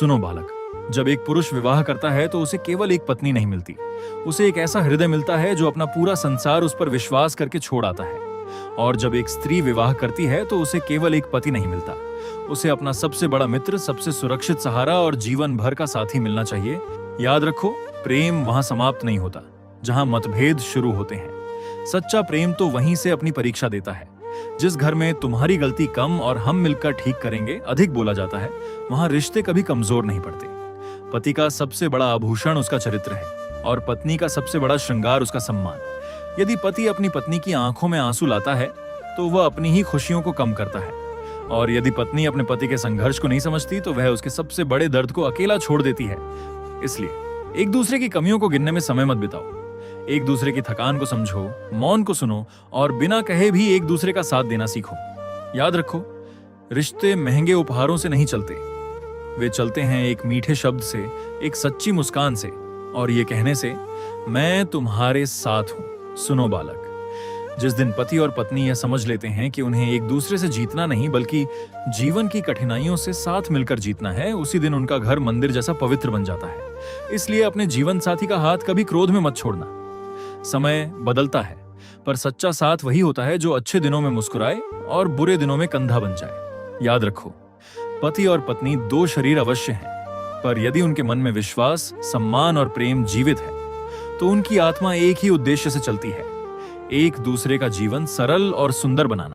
सुनो बालक, जब एक पुरुष विवाह करता है तो उसे केवल एक पत्नी नहीं मिलती। उसे एक ऐसा हृदय मिलता है जो अपना पूरा संसार उस पर विश्वास करके छोड़ आता है। और जब एक स्त्री विवाह करती है तो उसे केवल एक पति नहीं मिलता, उसे अपना सबसे बड़ा मित्र, सबसे सुरक्षित सहारा और जीवन भर का साथी मिलना चाहिए। याद रखो, प्रेम वहां समाप्त नहीं होता जहां मतभेद शुरू होते हैं। सच्चा प्रेम तो वहीं से अपनी परीक्षा देता है। जिस घर में तुम्हारी गलती कम और हम मिलकर ठीक करेंगे अधिक बोला जाता है, वहां रिश्ते कभी कमजोर नहीं पड़ते। पति का सबसे बड़ा आभूषण उसका चरित्र है और पत्नी का सबसे बड़ा श्रृंगार उसका सम्मान। यदि पति अपनी पत्नी की आंखों में आंसू लाता है तो वह अपनी ही खुशियों को कम करता है, और यदि पत्नी अपने पति के संघर्ष को नहीं समझती तो वह उसके सबसे बड़े दर्द को अकेला छोड़ देती है। इसलिए एक दूसरे की कमियों को गिनने में समय मत बिताओ। एक दूसरे की थकान को समझो, मौन को सुनो और बिना कहे भी एक दूसरे का साथ देना सीखो। याद रखो, रिश्ते महंगे उपहारों से नहीं चलते, वे चलते हैं एक मीठे शब्द से, एक सच्ची मुस्कान से और ये कहने से, मैं तुम्हारे साथ हूं। सुनो बालक, जिस दिन पति और पत्नी यह समझ लेते हैं कि उन्हें एक दूसरे से जीतना नहीं बल्कि जीवन की कठिनाइयों से साथ मिलकर जीतना है, उसी दिन उनका घर मंदिर जैसा पवित्र बन जाता है। इसलिए अपने जीवन साथी का हाथ कभी क्रोध में मत छोड़ना। समय बदलता है, पर सच्चा साथ वही होता है जो अच्छे दिनों में मुस्कुराए और बुरे दिनों में कंधा बन जाए। याद रखो, पति और पत्नी दो शरीर अवश्य हैं, पर यदि उनके मन में विश्वास, सम्मान और प्रेम जीवित है तो उनकी आत्मा एक ही उद्देश्य से चलती है, एक दूसरे का जीवन सरल और सुंदर बनाना।